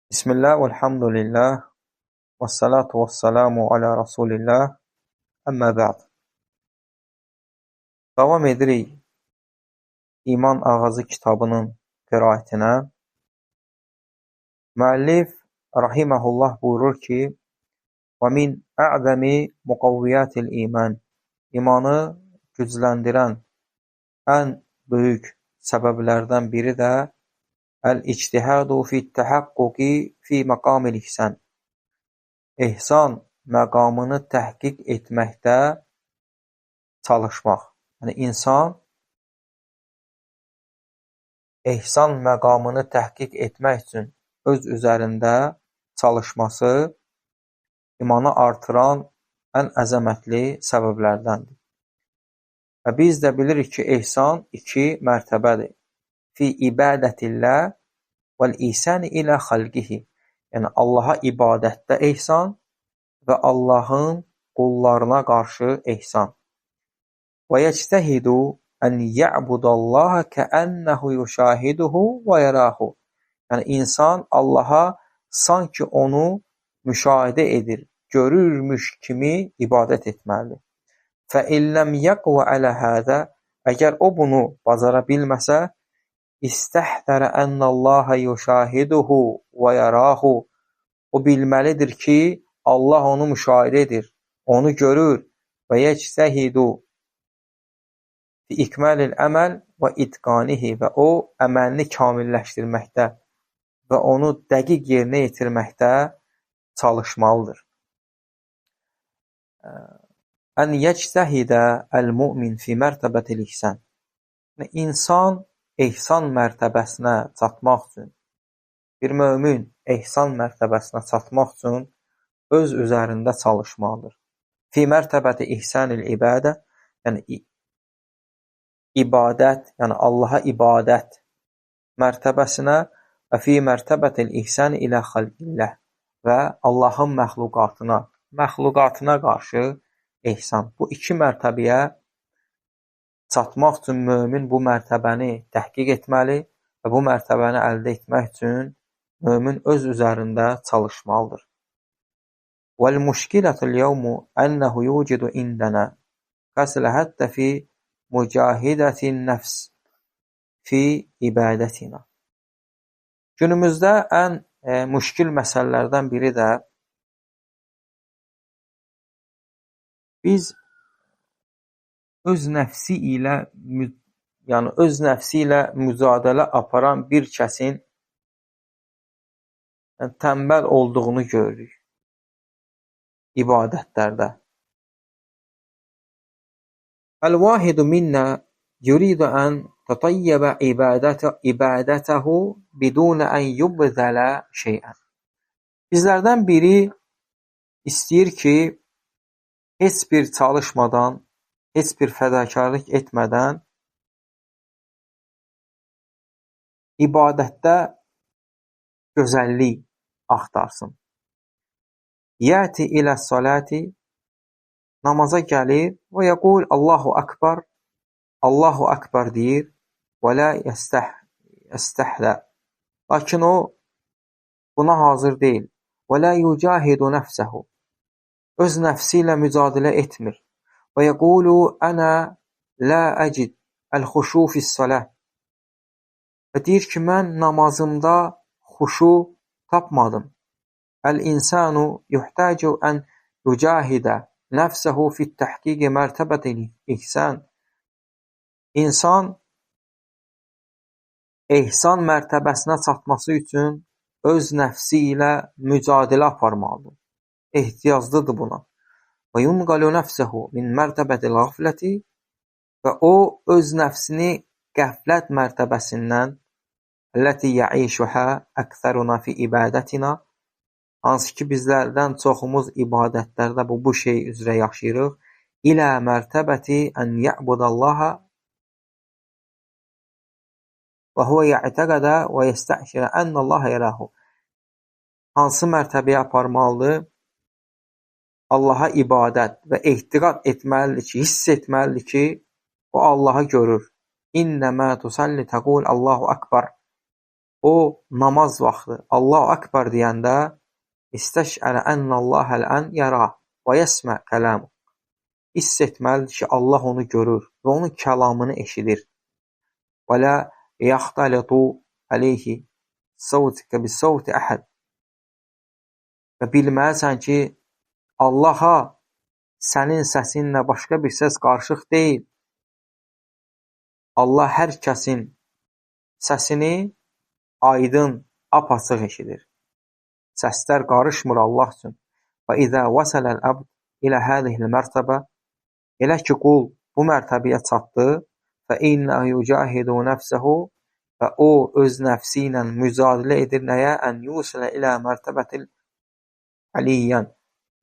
Bismillah, velhamdülillah, və salatu və salamu alə Rasulillah, əmmə bə'd. Davam edirik İman Ağacı kitabının qiraətinə. Müəllif rahiməhullah buyurur ki, və min ə'zəmi muqavviyatil iman, imanı gücləndirən ən böyük səbəblərdən biri də əl-ictihadu fit-təhəqquqi fi məqamil ihsan. İhsan məqamını təhqiq etməkdə çalışmaq. Yəni, insan ihsan məqamını təhqiq etmək üçün öz üzərində çalışması imanı artıran ən əzəmətli səbəblərdəndir. Və biz də bilirik ki, ihsan iki mərtəbədir. Fi ibadətillah vəl-ihsani ilə xalqihi. Yəni, Allaha ibadətdə ihsan və Allahın qullarına qarşı ihsan. Və yəctəhidu ən ya'budallaha kəənnəhu yuşahiduhu və yarahu. Yəni, insan Allaha sanki onu müşahidə edir, görürmüş kimi ibadət etməlidir. فَإِلَّمْ يَقْوَ عَلَى هَذَا. Əgər o bunu bacara bilməsə, İstəhdərə ənnəllaha yuşahiduhu və yarahu. O bilməlidir ki, Allah onu müşahidə edir, onu görür və yəctəhidu fi ikmalil əməl və itqanihi. Və o, əməlini kamilləşdirməkdə və onu dəqiq yerinə yetirməkdə çalışmalıdır. Ən yəctəhidə əl-mümin fi mərtəbətil ihsan. İnsan ihsan mərtəbəsinə çatmaq üçün, bir mömin ihsan mərtəbəsinə çatmaq üçün öz üzərində çalışmalıdır. Fi mərtəbəti ihsanil ibadə, yəni ibadət, yəni Allaha ibadət mərtəbəsinə və fi mərtəbətil ihsan ilə xalqillah və Allahın məxluqatına qarşı ihsan. Bu iki mərtəbəyə çatmaq üçün mömin bu mərtəbəni təhqiq etməli və bu mərtəbəni əldə etmək üçün mömin öz üzərində çalışmalıdır. وَالْمُشْكِلَةُ الْيَوْمُ أَنَّهُ يُوجِدُ عِنْدَنَا كَسْلَ حَتَّى فِي مُجَاهِدَةِ النَّفْسِ فِي ibadətina. Günümüzdə ən müşkil məsələlərdən biri də biz öz nəfsi ilə mücadilə aparan bir kəsin tənbəl olduğunu görürük ibadətlərdə. Əl-vahidu minnə yuridu ən tatayyəbə ibadətəhu bidunə ən yubzələ şeyən. Bizlərdən biri istəyir ki, heç bir çalışmadan, heç bir fədakarlıq etmədən ibadətdə gözəllik axtarsın. Yəti ilə saləti, namaza gəlir və yəqul Allahu Akbar, Allahu Akbar deyir və lə yəstəhlə. Lakin o buna hazır deyil. Və lə yucahidu nəfsəhu. Öz nəfsi ilə mücadilə etmir. Və yəqulu ənə lə əcid əl-xuşu fis-saləh. Və deyir ki, mən namazımda xuşu tapmadım. Əl-insanu yuhtəcu ən yucahidə nəfsəhu fit-təhqiqi mərtəbətil ihsan. İnsan ihsan mərtəbəsinə çatması üçün öz nəfsi ilə mücadilə aparmalıdır. Ehtiyaclıdır buna. Və yunqalu nəfsəhu min mərtəbətil qafləti. Və o, öz nəfsini qəflət mərtəbəsindən əlləti yəişuhə əksəruna fi ibadətina, hansı ki, bizlərdən çoxumuz ibadətlərdə bu şey üzrə yaşayırıq, ilə mərtəbəti ən yə'budallaha və huvə yə'təqədə və yəstəşirə ənəllaha yərahu. Hansı mərtəbəyə aparmalıdır? Allaha ibadət və ehtiqat etməlidir ki, hiss etməlidir ki, o Allahı görür. İnnəmə tusalli təqul Allahu Akbar. O namaz vaxtı Allahu Akbar deyəndə istəşərə ənəllahəl ən yərə və yəsmə kələmu. Hiss etməlidir ki, Allah onu görür və onun kəlamını eşidir. Və lə yaxtəlitu aleyhi savtikə bi savti əhəd. Və bilməlisən ki, Allaha sənin səsinlə başqa bir səs qarışıq deyil. Allah hər kəsin səsini aydın, apaçıq eşidir. Səslər qarışmır Allah üçün. Və izə vəsələl əbd ilə hədihil mərtəbə, elə ki, qul bu mərtəbəyə çatdı, fə innəhu yücahidu nəfsəhu, və o öz nəfsi ilə mücadilə edir nəyə? Ən yusilə ilə mərtəbətil əliyyən,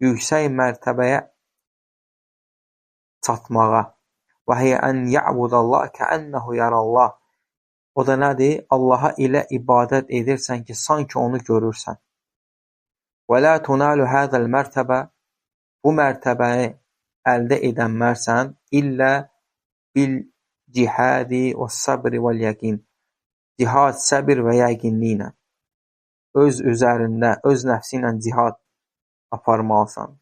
yüksək mərtəbəyə çatmağa. Və hiyə ən ya'budallah kəənnəhu yarallah. O da nədir? Allaha ilə ibadət edirsən ki, sanki onu görürsən. Və lə tunalu hədəl mərtəbə, bu mərtəbəni əldə edənmərsən, illə bil cihadi və səbri vəl yəqin. Cihad, səbir və yəqinliklə. Öz üzərində, öz nəfsi ilə cihad aparmalısan.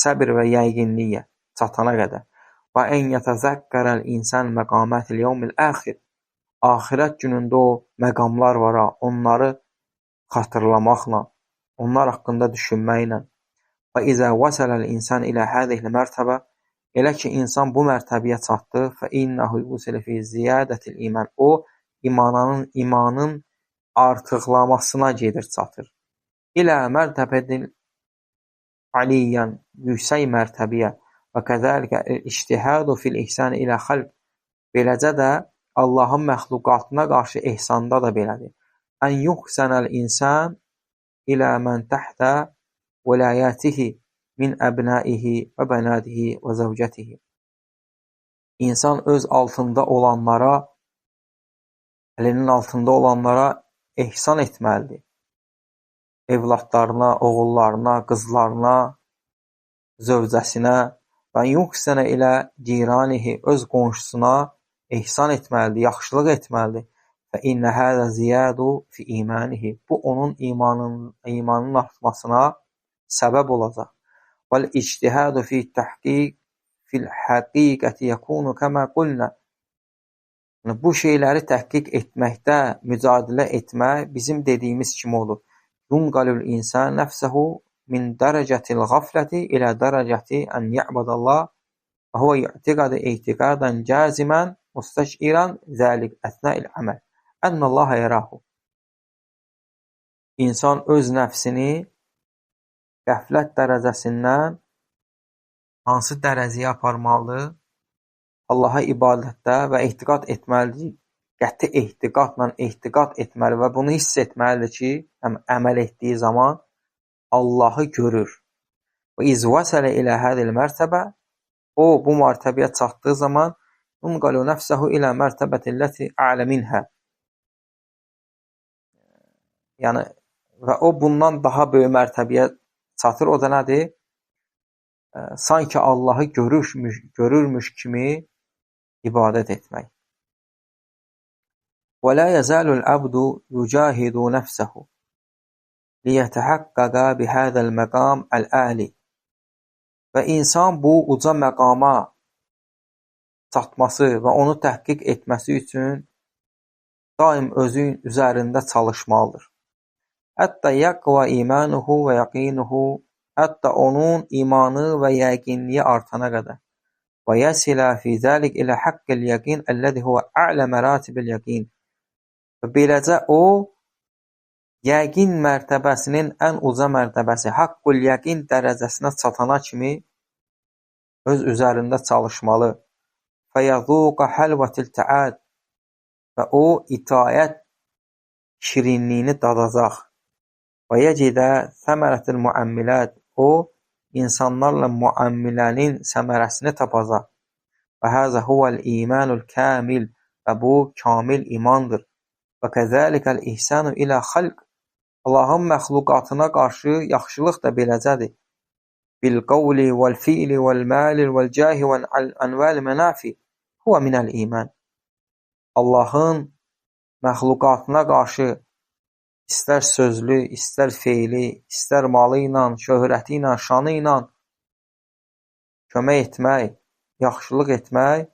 Səbir və yəqinliyə çatana qədər. Və ən yətəzəkkərəl insan məqamətil yevmil əxir. Axirət günündə o məqamlar var, onları xatırlamaqla, onlar haqqında düşünməklə. Və izə vəsələl insan ilə hədihli mərtəbə, elə ki, insan bu mərtəbəyə çatdı, fə innəhu yusilə fi ziyadətil iman. O, imanın artıqlamasına gedir, çatır. İlə mərtəbətil aliyyən, yüksək mərtəbəyə və kəzəlikə iştihadu fil ihsan ilə xalq. Beləcə də Allahın məxluqatına qarşı ehsanda da belədir. Ən yuhsənəl insan ilə mən təhtə vəlayətihi min əbnaihi və bənadihi və zəvcətihi. İnsan öz altında olanlara, əlinin altında olanlara ehsan etməlidir. Evladlarına, oğullarına, qızlarına, zövcəsinə və yuhsənə ilə ciranihi, öz qonşusuna ehsan etməlidir, yaxşılıq etməlidir. Və innə həzə ziyadu fi imanihi. Bu, onun imanının artmasına səbəb olacaq. Vəl ictihadu fi təhqiq fil həqiqəti yəkunu kəmə qulnə. Bu şeyləri təhqiq etməkdə, mücadilə etmək bizim dediyimiz kimi olur. Yunqalul insan nəfsəhu min dərəcətil qafləti ilə dərəcəti ən ya'budallah və huvə yu'tiqadı etiqadən cazimən müstəşirən zəlik əsnəil əməl. Ənəllaha yarahu. İnsan öz nəfsini qəflət dərəcəsindən hansı dərəcəyə aparmalıdır? Allaha ibadətdə və etiqad etməlidir. Qəti etiqadla etiqad etməli və bunu hiss etməlidir ki, əməl etdiyi zaman Allahı görür. Və izvəsələ ilə hədil mərtəbə, o bu mərtəbəyə çatdığı zaman unqalu nəfsəhu ilə mərtəbətilləti ə'lə minhə. Yəni, və o bundan daha böyük mərtəbəyə çatır. O da nədir? Sanki Allahı görürmüş kimi ibadət etmək. Və la yəzəlul əbdu yücahidu nəfsəhu liyətəhəqqəqə bihədəl məqam əl-əli. Və insan bu uca məqama çatması və onu təhqiq etməsi üçün daim özün üzərində çalışmalıdır. Hətta yəqva imanuhu və yaqinuhu, hətta onun imanı və yəqinliyi artana qədər. Və yəsilə fi zəlik ilə haqqil yəqin əlləzi huvə ə'lə məratibil yəqin. Və beləcə o, yəqin mərtəbəsinin ən uca mərtəbəsi, haqqul yəqin dərəcəsinə çatana kimi öz üzərində çalışmalı. Fəyəzuqa həlvətil təəd. Və o, itaət şirinliyini dadacaq. Və yəcidə səmərətil müəmmilət. O, insanlarla müəmmilənin səmərəsini tapacaq. Və həzə huvəl imanul kamil. Və bu, kamil imandır. Və kəzəlikəl ihsanu ilə xalq. Allahın məxluqatına qarşı yaxşılıq da beləcədir. Bil qavli vəl fiili vəl məli vəl cəhi vəl ənvəl mənafi. Huvə minəl iman. Allahın məxluqatına qarşı istər sözlü, istər feili, istər malı ilə, şöhrəti ilə, şanı ilə kömək etmək, yaxşılıq etmək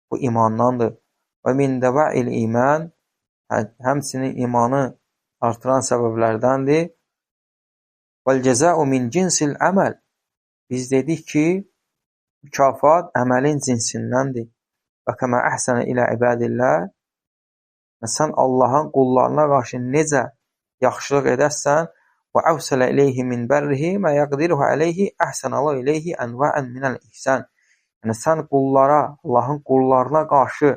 bu imandandır. Və min dəva'il iman, həmçinin imanı artıran səbəblərdəndir. Vəl cəza'u min cinsil əməl. Biz dedik ki, mükafat əməlin cinsindəndir. Və kəmə əhsənə ilə ibadillah. Sən Allahın qullarına qarşı necə yaxşılıq edərsən, və əvsələ iləyhi min bərrihi mə yəqdiruhu əleyhi əhsənələ iləyhi ənvəən minəl ihsən. Yəni, sən qullara, Allahın qullarına qarşı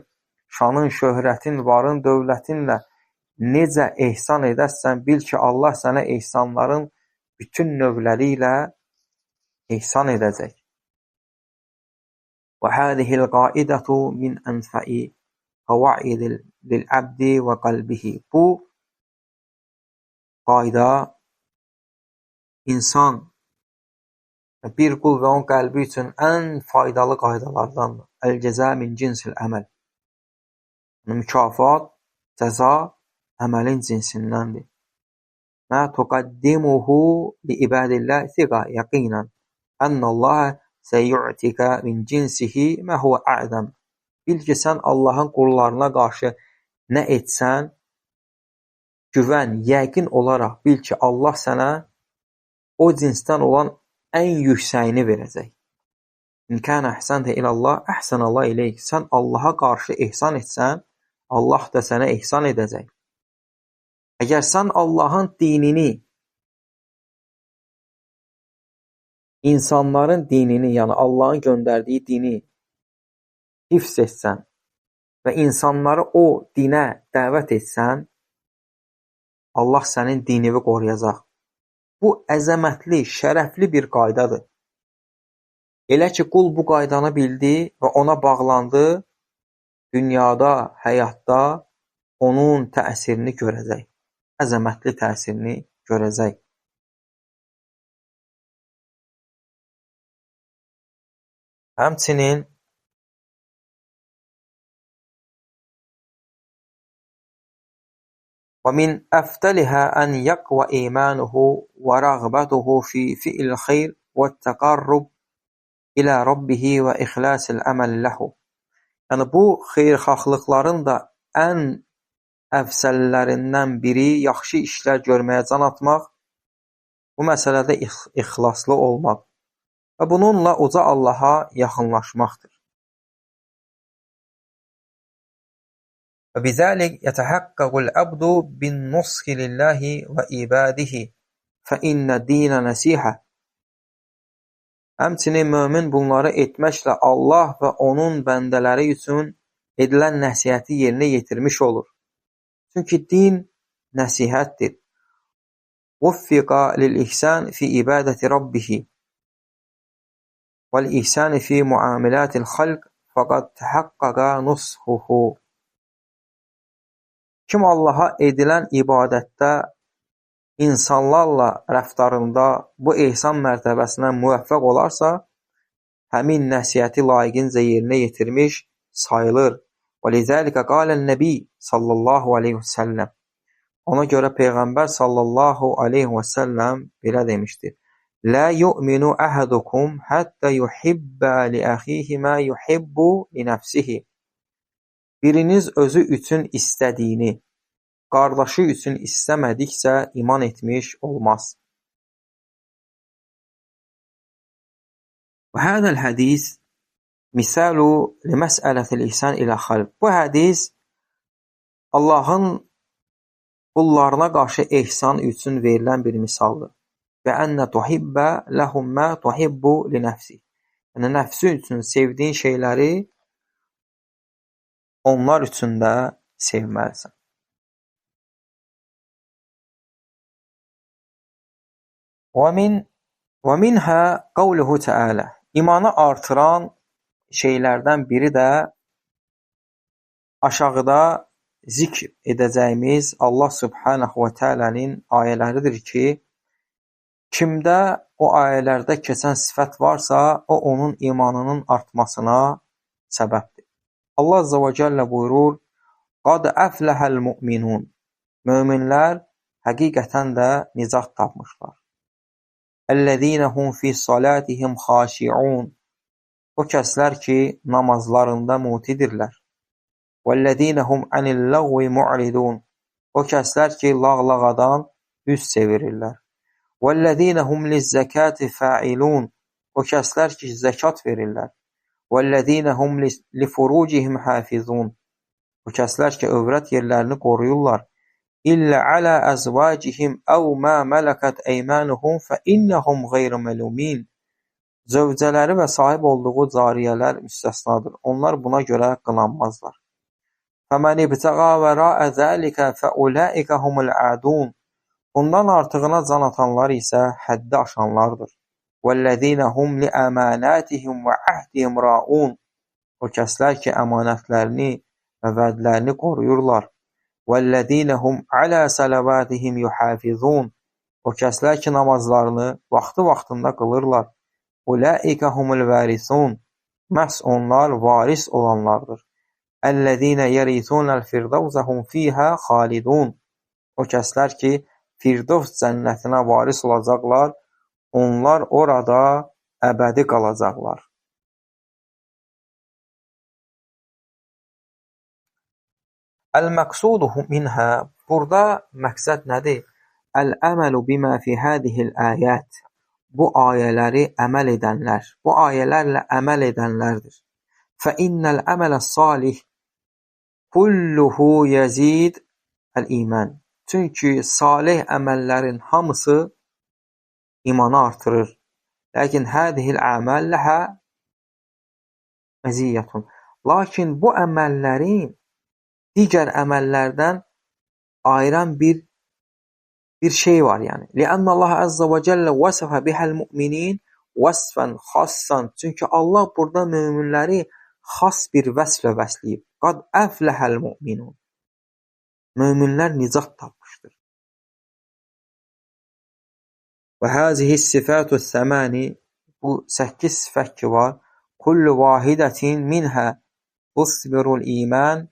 şanın, şöhrətin, varın, dövlətinlə necə ehsan edərsən, bil ki, Allah sənə ehsanların bütün növləri ilə ehsan edəcək. Və hədihil qaidətu min ənfə'i qavaidil lil-əbdi və qalbihi. Bu qayda insan, bir qul və onun qəlbi üçün ən faydalı qaydalardandır. Əl-cəzə min cinsil əməl. Mükafat, cəza əməlin cinsindəndir. Mə tuqaddimuhu li ibadillah siqa yaqinən ənəllaha səyu'tikə min cinsihi mə huvə a'zəm. Bil ki, sən Allahın qullarına qarşı nə etsən, güvən, yəqin olaraq bil ki, Allah sənə o cinsdən olan ən yüksəyini verəcək. İnkən əhsəntə ilallah, əhsənəllah iləyik. Sən Allaha qarşı ehsan etsən, Allah da sənə ehsan edəcək. Əgər sən Allahın dinini, insanların dinini, yəni Allahın göndərdiyi dini hifz etsən və insanları o dinə dəvət etsən, Allah sənin dinini qoruyacaq. Bu əzəmətli, şərəfli bir qaydadır. Elə ki, qul bu qaydanı bildi və ona bağlandı, dünyada, həyatda onun təsirini görəcək. Əzəmətli təsirini görəcək. Həmçinin وَمِنْ أَفْتَلِهَا أَنْ يَقْوَ إِيمَانُهُ وَرَغْبَتُهُ فِي فِعْلِ الْخَيْرِ وَالتَّقَرُّبِ إِلَى رَبِّهِ وَإِخْلَاصِ الْأَمَلِ لَهُ. Yəni, bu xeyirxahlıqların da ən əfsəllərindən biri yaxşı işlər görməyə can atmaq, bu məsələdə ixlaslı olmaq və bununla uca Allaha yaxınlaşmaqdır. Və bizəlik yətəhəqqəqul əbdu bin nusxi lillahi və ibadihi fə innə dinə nəsihə. Həmçinin mömin bunları etməklə Allah və onun bəndələri üçün edilən nəsihəti yerinə yetirmiş olur. Çünki din nəsihətdir. Vuffiqa lil-ihsan fi ibadəti rabbihi vəl-ihsan fi muamilatil xalq fəqad təhaqqaqa nusxuhu. Kim Allaha edilən ibadətdə, insanlarla rəftarında bu ehsan mərtəbəsinə müvəffəq olarsa, həmin nəsihəti layiqincə yerinə yetirmiş sayılır. وَلِذَٰلِكَ قَالَ النَّبِيُّ sallallahu aleyhi və səlləm. Ona görə Peyğəmbər sallallahu aleyhi və səlləm belə demişdir. لَا يُؤْمِنُ أَحَدُكُمْ حَتَّى يُحِبَّ لِأَخِيهِ مَا يُحِبُّ لِنَفْسِهِ. Biriniz özü üçün istədiyini, qardaşı üçün istəmədiksə iman etmiş olmaz. Və hədəl hədis misalu limes'ələtil ihsan ilə xalq. Bu hədis Allahın qullarına qarşı ehsan üçün verilən bir misaldır. Və ənə tuhibbə ləhum mə tuhibbu li nəfsi. Yəni, nəfsi üçün sevdiyin şeyləri onlar üçün də sevməlisən. Və minhə qavluhu təalə. İmanı artıran şeylərdən biri də aşağıda zikr edəcəyimiz Allah Subhanahu və Teala'nın ayələridir ki, kimdə o ayələrdə keçən sifət varsa, o onun imanının artmasına səbəbdir. Allah Azza və Cəllə buyurur, قَدْ أَفْلَحَ الْمُؤْمِنُونَ. Möminlər həqiqətən də nicat tapmışlar. Əl-ləzīnə hum fi salatihim xaşi'un. O kəslər ki, namazlarında mutidirlər. Vəl-ləzīnə hum anil-ləğvi mu'ridun. O kəslər ki, lağlağadan üz çevirirlər. Vəl-ləzīnə hum liz-zəkati fa'ilun. O kəslər ki, zəkat verirlər. Vəl-ləzīnə hum li-furucihim hafizun. O kəslər ki, övrət yerlərini qoruyurlar. İllə alə əzvacihim əv mə mələkət əymənuhum fə innəhum qeyr məlumin. Zövcələri və sahib olduğu cariyələr müstəsnadır. Onlar buna görə qınanmazlar. Fəmən ibtəğa vərəə zəlikə fəuləikə humul ədun. Bundan artığına can atanlar isə həddi aşanlardır. Vəl-ləzīnə hum li əmanətihim və əhdihim rəun. O kəslər ki, əmanətlərini və vədlərini qoruyurlar. Vəl-ləzīnə hum alə sələvatihim yuhafizun. O kəslər ki, namazlarını vaxtı-vaxtında qılırlar. Uləikə humul vərisun. Məhz onlar varis olanlardır. Əl-ləzīnə yərisunəl firdəvzə hum fiyhə xalidun. O kəslər ki, Firdevs cənnətinə varis olacaqlar, onlar orada əbədi qalacaqlar. Əl-məqsudu minhə, burada məqsəd nədir? Əl-əməlu bimə fi hədihil əyət. Bu ayələri əməl edənlər, bu ayələrlə əməl edənlərdir. Fəinnəl əmələ salih kulluhu yəzid əl-iman. Çünki salih əməllərin hamısı imanı artırır. Lakin hədihil əməl ləhə məziyyətun. Lakin bu əməllərin digər əməllərdən ayıran bir şey var yəni. Liənnə Allah əzzə və cəllə vəsəfə bihəl müminin vəsfən xassan. Çünki Allah burada möminləri xas bir vəsflə vəsləyib. Qad əfləhəl müminun. Möminlər nicat tapmışdır. Və həzihi sifətü səməni, bu 8 sifət ki var, kullu vahidətin minhə usbirul iman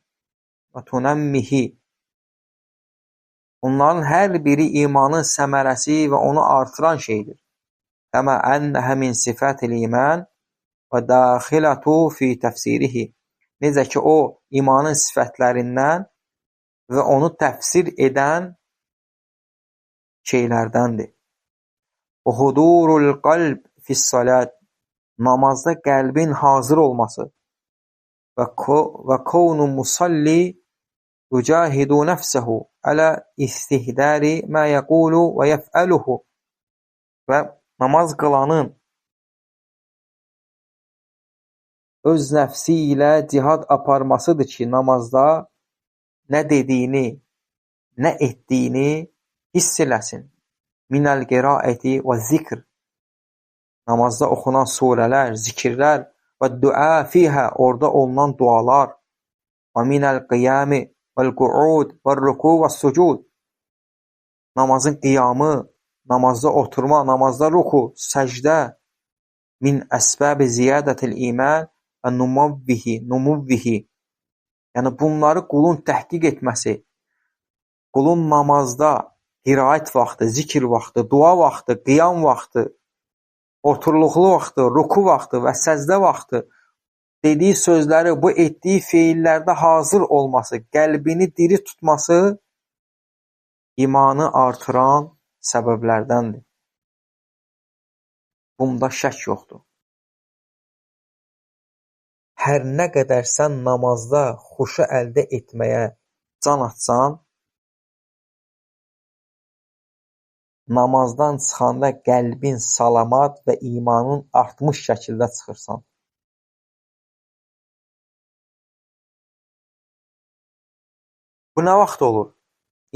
və tunəmmihi. Onların hər biri imanın səmərəsi və onu artıran şeydir. Kəmə ənəhə min sifətil iman və daxilətu fi təfsirihi. Necə ki, o imanın sifətlərindən və onu təfsir edən şeylərdəndir. Və hudurul qalb fissalat. Namazda qəlbin hazır olması. Və kavnu musalli yucahidu nəfsəhu ələ istihdari mə yəqulu və yəfəluhu. Və namaz qılanın öz nəfsi ilə cihad aparmasıdır ki, namazda nə dediyini, nə etdiyini hiss eləsin. Minəl qiraəti və zikr. Namazda oxunan surələr, zikirlər və dua fiyhə, orada olunan dualar. Və minəl qiyami vəl-qu'ud vəl-ruku və sucud. Namazın qiyamı, namazda oturma, namazda ruku, səcdə. Min əsbəbi ziyadətil iman və numuvvihi. Yəni bunları qulun təhqiq etməsi, qulun namazda qiraət vaxtı, zikir vaxtı, dua vaxtı, qiyam vaxtı, oturluqlu vaxtı, ruku vaxtı və səcdə vaxtı dediyi sözləri, bu etdiyi feillərdə hazır olması, qəlbini diri tutması imanı artıran səbəblərdəndir. Bunda şək yoxdur. Hər nə qədər sən namazda xuşu əldə etməyə can atsan, namazdan çıxanda qəlbin salamat və imanın artmış şəkildə çıxırsan. Bu nə vaxt olur?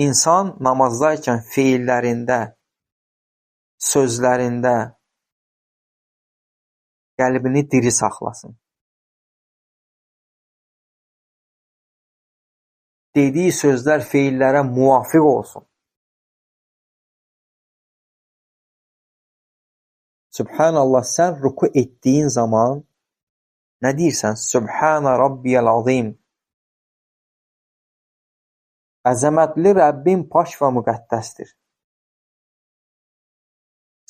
İnsan namazdayken feillərində, sözlərində qəlbini diri saxlasın. Dediyi sözlər feillərə muvafiq olsun. Subhanallah, sən ruku etdiyin zaman nə deyirsən? Subhana rabbiyəl azim. Əzəmətli Rəbbin pak və müqəddəsdir.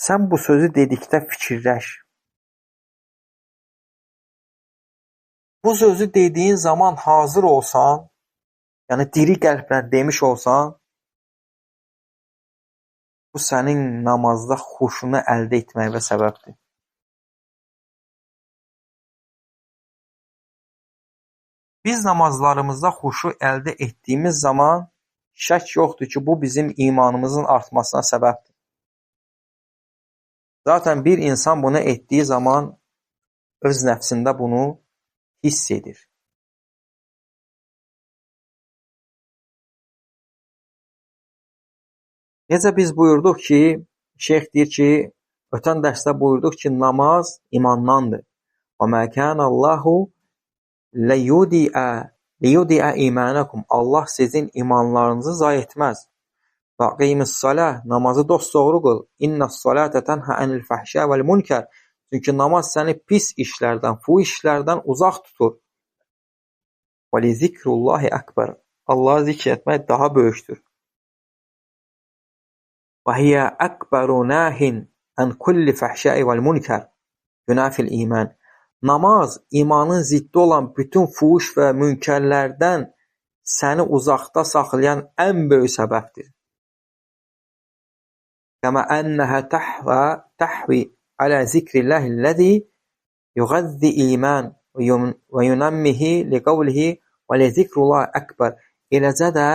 Sən bu sözü dedikdə fikirləş. Bu sözü dediyin zaman hazır olsan, yəni diri qəlblə demiş olsan, bu sənin namazda xuşunu əldə etməyinə səbəbdir. Biz namazlarımızda xuşu əldə etdiyimiz zaman şək yoxdur ki, bu bizim imanımızın artmasına səbəbdir. Zaten bir insan bunu etdiyi zaman öz nəfsində bunu hiss edir. Necə biz buyurduq ki, şeyx deyir ki, ötən dərsdə buyurduq ki, namaz imandandır. وَمَا كَانَ اللّٰهُ لِيُدِعَ اِيمَانَكُمْ Allah sizin imanlarınızı zayi etməz. وَقِيمِ الصَّلَاةِ Namazı dosdoğru qıl. اِنَّ الصَّلَاةَ تَنْهَا عَنِ الْفَحْشَاءِ وَالْمُنْكَرِ Çünki namaz səni pis işlərdən, fuhuş işlərdən uzaq tutur. وَلِذِكْرُ اللّٰهِ أَكْبَرِ Allah'ı zikr etmək daha böyükdür. وَهِيَ أَكْبَرُ نَاهٍ عَنْ كُلِّ فَحْشَاءِ وَالْمُنْكَرِ يُنَافِي الْإِيمَانِ Namaz, imanın ziddi olan bütün fuhuş və münkərlərdən səni uzaqda saxlayan ən böyük səbəbdir. Kəmə ənəhə təhvi alə zikrillahiləzi yuğazzi iman və yunəmmihi liqavlihi və lizikrullah əkbər. Eləcə də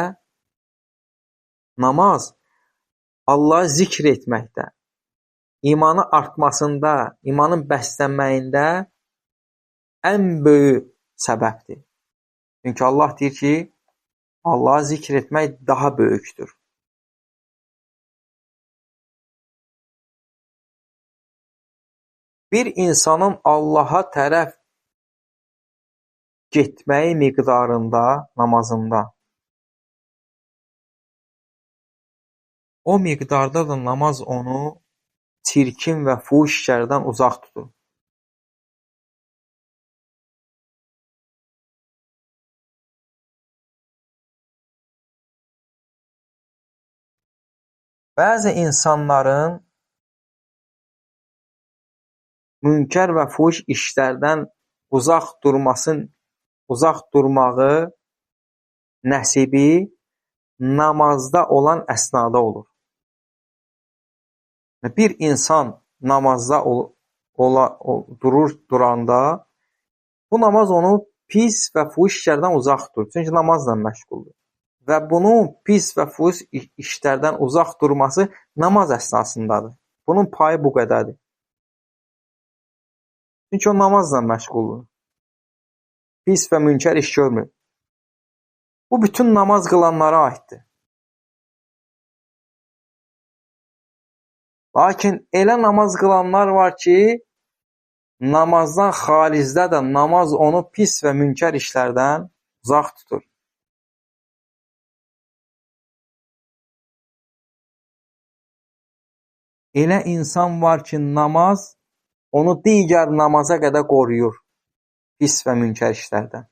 namaz Allah'ı zikr etməkdə, imanı artmasında, imanın bəslənməyində ən böyük səbəbdir. Çünki Allah deyir ki, Allah'ı zikr etmək daha böyükdür. Bir insanın Allah'a tərəf getməyi miqdarında, namazında, o miqdarda da namaz onu çirkin və fuhuş işlərdən uzaq tutur. Bəzi insanların münkər və fuhuş işlərdən uzaq durmağı nəsibi namazda olan əsnada olur. Bir insan namazda duranda bu namaz onu pis və fuhuş işlərdən uzaq tutur. Çünki namazla məşğuldur. Və bunun pis və fuhuş işlərdən uzaq durması namaz əsnasındadır. Bunun payı bu qədərdir. Çünki o namazla məşğuldur. Pis və münkər iş görmür. Bu bütün namaz qılanlara aiddir. Lakin elə namaz qılanlar var ki, namazdan xaricdə də namaz onu pis və münkər işlərdən uzaq tutur. Elə insan var ki, namaz onu digər namaza qədər qoruyur pis və münkər işlərdən.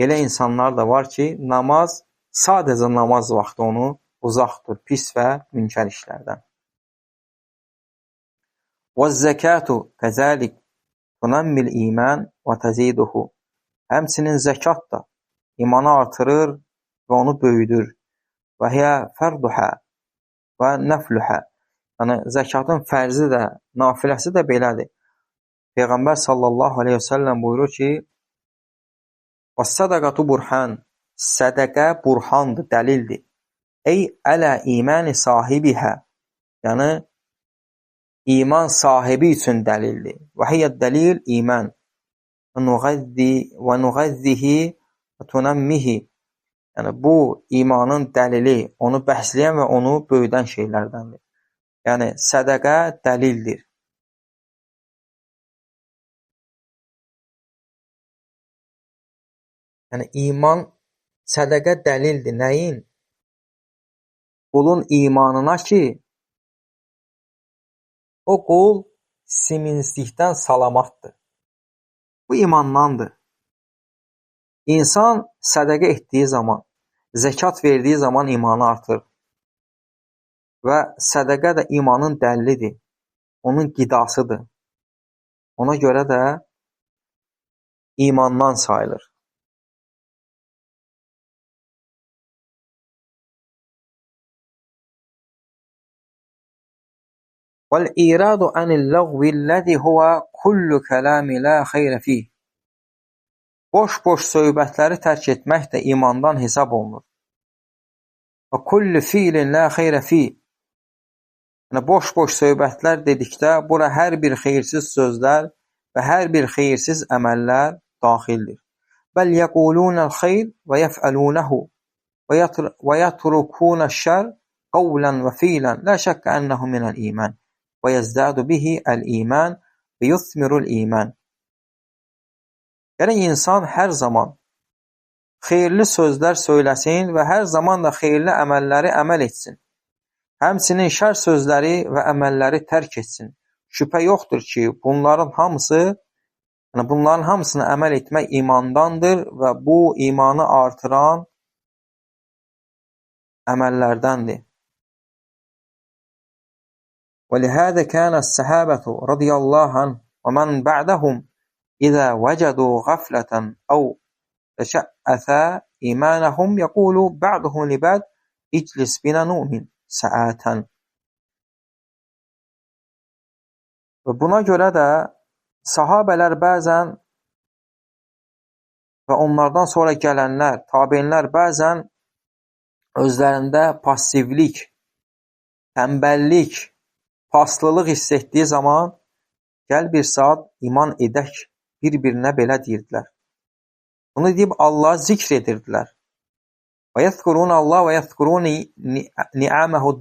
Elə insanlar da var ki, namaz sadəcə namaz vaxtı onu uzaq tutur pis və münkər işlərdən. وَالزَّكَاةُ كَذَلِكَ تُنَمِّ الْإِيمَانِ وَتَزِيدُهُ Həmçinin zəkat da imanı artırır və onu böyüdür. وَهِيَ فَرْضُهَا وَنَفْلُهَا Yəni, zəkatın fərzi də, nafiləsi də belədir. Peyğəmbər sallallahu aleyhi və səlləm buyurur ki, وَالسَّدَقَةُ burhan Sədəqə burhandır, dəlildir. Ey ələ imani sahibihə Yəni, iman sahibi üçün dəlildir. وَهِيَ dəlil iman وَنُغَذِّهِ وَتُنَمِّهِ Yəni, bu imanın dəlili, onu bəsləyən və onu böyüdən şeylərdəndir. Yəni, sədəqə dəlildir. Yəni, iman, sədəqə dəlildir. Nəyin? Qulun imanına ki, o qul siminslikdən salamatdır. Bu imandandır. İnsan sədəqə etdiyi zaman, Zəkat verdiyi zaman imanı artır. Və sədəqə də imanın dəllidir. Onun qidasıdır. Ona görə də imandan sayılır. وَالْإِرَادُ عَنِ اللَّغْوِ الَّذِي هُوَ كُلُّ كَلَامِ لَا خَيْرَ فِيهِ Boş-boş söhbətləri tərk etmək də imandan hesab olunur. Və kullu fiilin la xeyrə fi. Yəni, boş-boş söhbətlər dedikdə, bura hər bir xeyirsiz sözlər və hər bir xeyirsiz əməllər daxildir. Bəl yəqulunəl xeyr və yəfəlunəhu və yətrukunəş-şər qavlən və fiilən la şəkkə ənəhu minəl iman və yəzdədu bihi əl-iman və yuthmirul iman. Yəni, insan hər zaman xeyirli sözlər söyləsin və hər zaman da xeyirli əməlləri əməl etsin. Həmçinin şər sözləri və əməlləri tərk etsin. Şübhə yoxdur ki, bunların hamısını əməl etmək imandandır və bu imanı artıran əməllərdəndir. وَلِهَذَا كَانَ السَّحَابَةُ رَضِيَ اللَّهُ عَنْهُمْ وَمَنْ بَعْدَهُمْ إِذَا وَجَدُوا غَفْلَةً أَوْ تَشَأَّثَ إِيمَانَهُمْ يَقُولُ بَعْضُهُمْ لِبَعْضٍ اجْلِسْ بِنَا نُؤْمِنْ سَاعَةً. Və buna görə də sahabələr bəzən və onlardan sonra gələnlər, tabeinlər bəzən özlərində passivlik, tənbəllik, paslılıq hiss etdiyi zaman gəl bir saat iman edək bir-birinə belə deyirdilər. Bunu deyib Allah'ı zikr edirdilər. Və yəzkurun Allah və yəzkurun ni'aməhu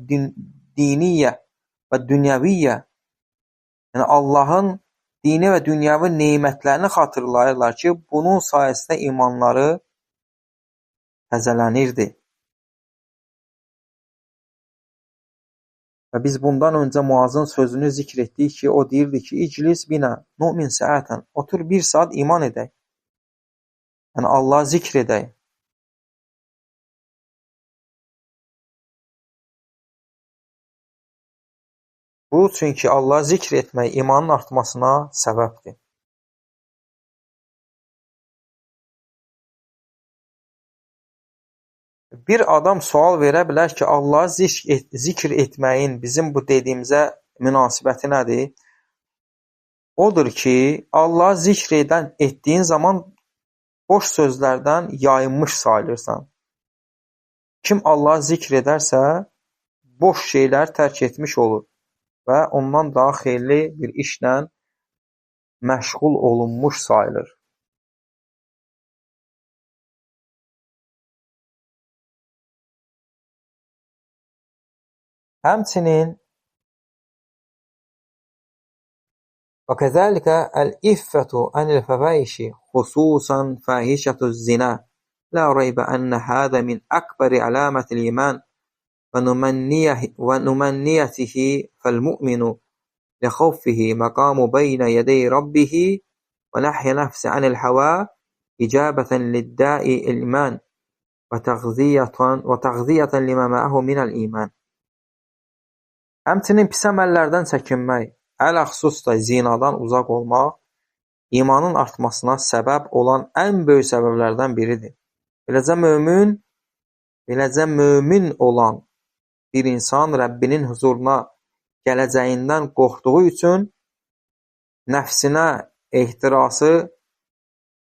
diniyyə və dünyəviyyə. Yəni, Allahın dini və dünyəvi neymətlərini xatırlayırlar ki, bunun sayəsində imanları təzələnirdi. Və biz bundan öncə Muazın sözünü zikr etdik ki, o deyirdi ki, iclis binə, nu'min səətən, otur bir saat iman edək. Yəni, Allah zikr edək. Bu, çünki Allah zikr etmək imanın artmasına səbəbdir. Bir adam sual verə bilər ki, Allah'ı zikr etməyin bizim bu dediyimizə münasibəti nədir? Odur ki, Allah'ı zikr etdiyin zaman boş sözlərdən yayınmış sayılırsan. Kim Allah'ı zikr edərsə, boş şeylər tərk etmiş olur və ondan daha xeyirli bir işlə məşğul olunmuş sayılır. Həmçinin وَكَذَلِكَ الْإِفَّةُ عَنِ الْفَوَاحِشِ خُصُوصًا فَاحِشَةُ الزِّنَا لَا رَيْبَ أَنَّ هَذَا مِنْ أَكْبَرِ عَلَامَةِ الْإِيمَانِ وَنُمَنِّيَتِهِ فَالْمُؤْمِنُ لِخَوْفِهِ مَقَامُ بَيْنَ يَدَيْ رَبِّهِ وَنَحْيَ نَفْسِ عَنِ الْهَوَى إِجَابَةً لِلدَّاءِ الْإِيمَانِ وَتَغْذِيَةً لِمَا مَعَهُ مِنَ الْإِيمَانِ. Həmçinin pis əməllərdən çəkinmək, ələxüsus da zinadan uzaq olmaq, imanın artmasına səbəb olan ən böyük səbəblərdən biridir. Beləcə mömin olan bir insan Rəbbinin huzuruna gələcəyindən qorxduğu üçün nəfsinə ehtirası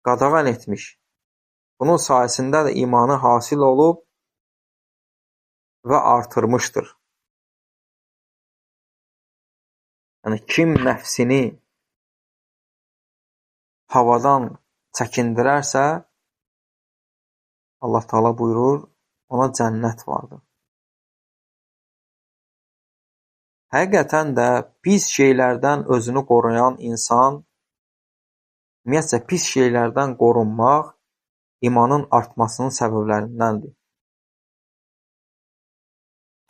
qadağan etmiş. Bunun sayəsində də imanı hasil olub və artırmışdır. Yəni, kim nəfsini havadan çəkindirərsə, Allah Teala buyurur, ona cənnət vardır. Həqiqətən də pis şeylərdən özünü qoruyan insan, ümumiyyətcə pis şeylərdən qorunmaq imanın artmasının səbəblərindəndir.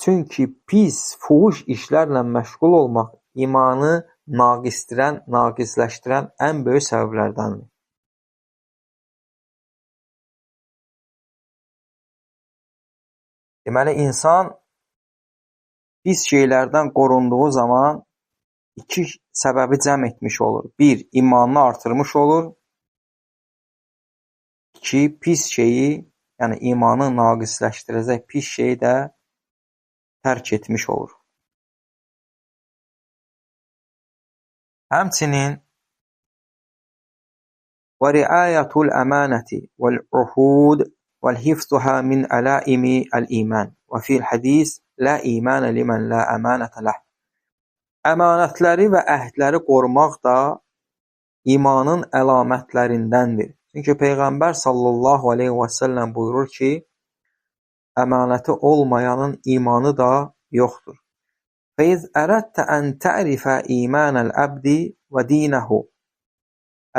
Çünki pis, fuhuş işlərlə məşğul olmaq imanı naqisləşdirən ən böyük səbəblərdəndir. Deməli, insan pis şeylərdən qorunduğu zaman iki səbəbi cəm etmiş olur. Bir, imanını artırmış olur. İki, pis şeyi, yəni imanı naqisləşdirəcək pis şeyi də tərk etmiş olur. Həmçinin وَرِعَايَةُ الْأَمَانَةِ وَالْعُهُودِ وَالْحِفْظُهَا مِنْ عَلَائِمِ الْإِيمَانِ وَفِي الْحَدِيثِ لَا إِيمَانَ لِمَنْ لَا أَمَانَةَ لَهُ. Əmanətləri və əhdləri qorumaq da imanın əlamətlərindəndir. Çünki Peyğəmbər sallallahu aleyhi və səlləm buyurur ki, əmanəti olmayanın imanı da yoxdur. فَإِذْ أَرَدْتَ أَنْ تَعْرِفَ إِيمَانَ الْعَبْدِ وَدِينَهُ.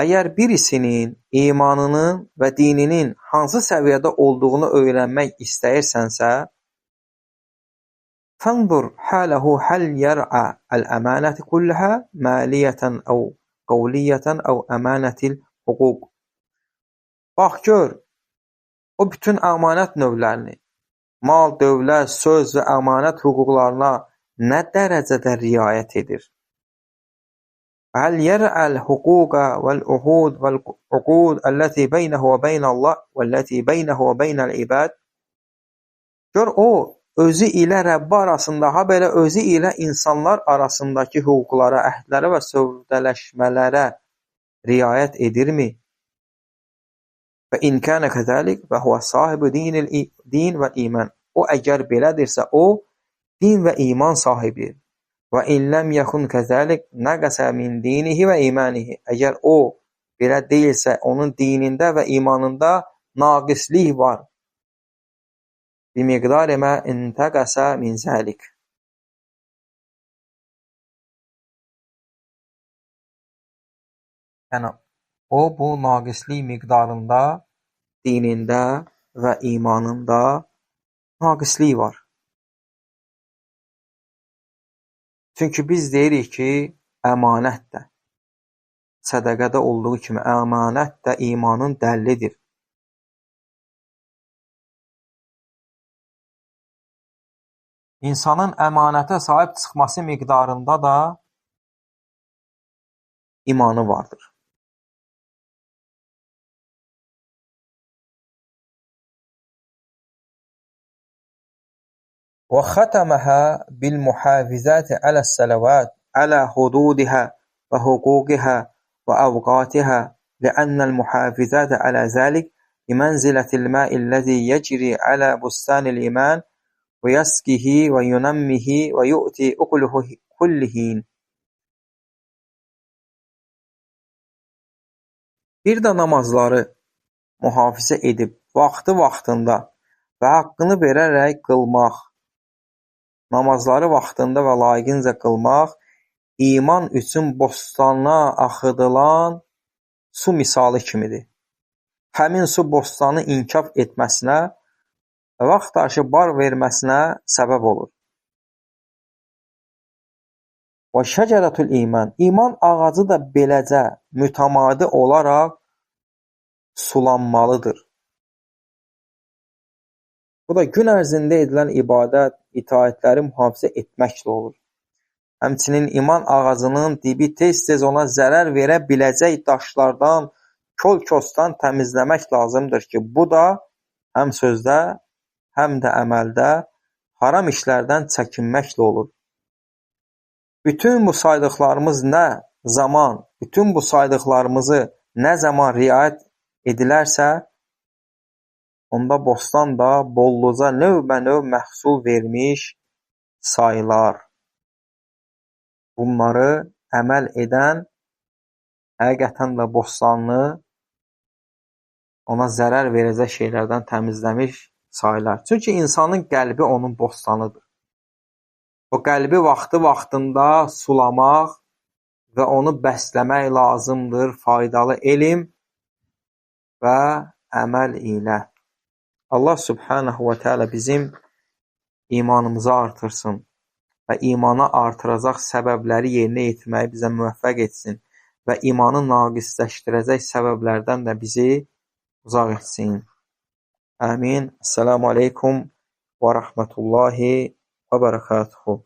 Əgər birisinin imanının və dininin hansı səviyyədə olduğunu öyrənmək istəyirsənsə, فَانْظُرْ حَالَهُ هَلْ يَرْعَى الْأَمَانَةِ كُلَّهَا مَالِيَّةً أَوْ قَوْلِيَّةً أَوْ أَمَانَةِ الْحُقُوقِ. Bax gör, o bütün əmanət növlərini, mal, dövlət, söz və əmanət hüquqlarına nə dərəcədə riayət edir? هل يرعى الحقوق والعهود والعقود التي بينه وبين الله والتي بينه وبين العباد. Gör o özü ilə Rəbbi arasında, ha belə özü ilə insanlar arasındakı hüquqlara, əhdlərə və sövdələşmələrə riayət edirmi? Və in kana kazalik və huwa sahibi din və iman. O əgər belədirsə, o din və iman sahibidir. Və in ləm yəkun kəzəlik nəqəsə min dinihi və imanihi. Əgər o belə deyilsə, onun dinində və imanında naqislik var. Bimiqdari mə intəqəsə min zəlik. Yəni, o bu naqislik miqdarında dinində və imanında naqislik var. Çünki biz deyirik ki, əmanət də, sədəqədə olduğu kimi əmanət də imanın dəllidir. İnsanın əmanətə sahib çıxması miqdarında da imanı vardır. وختمها بالمحافظات على الصلوات على حدودها وحقوقها وأوقاتها لأن المحافظات على ذلك بمنزلة الماء الذي يجري على بستان الإيمان ويسقيه وينميه ويؤتي أكله كل حين. Bir də namazları mühafizə edib vaxtında və haqqını verərək qılmaq, namazları vaxtında və layiqincə qılmaq, iman üçün bostana axıdılan su misalı kimidir. Həmin su bostanı inkişaf etməsinə və vaxt daşı bar verməsinə səbəb olur. Və şəcərətul iman, iman ağacı da beləcə mütəmadi olaraq sulanmalıdır. Bu da gün ərzində edilən ibadət, itaətləri mühafizə etməklə olur. Həmçinin iman ağacının dibi tez-tez ona zərər verə biləcək daşlardan, kol-kosdan təmizləmək lazımdır ki, bu da həm sözdə, həm də əməldə haram işlərdən çəkinməklə olur. Bütün bu saydıqlarımızı nə zaman riayət edilərsə, onda bostan da bolluca növbə-növ məhsul vermiş sayılar. Bunları əməl edən həqiqətən də bostanını ona zərər verəcək şeylərdən təmizləmiş sayılar. Çünki insanın qəlbi onun bostanıdır. O qəlbi vaxtında sulamaq və onu bəsləmək lazımdır faydalı elm və əməl ilə. Allah subhanahu və teala bizim imanımızı artırsın və imanı artıracaq səbəbləri yerinə yetirməyi bizə müvəffəq etsin və imanı naqisləşdirəcək səbəblərdən də bizi uzaq etsin. Amin. Esselamu aleykum və rəhmətullahi və bərəkatuhu.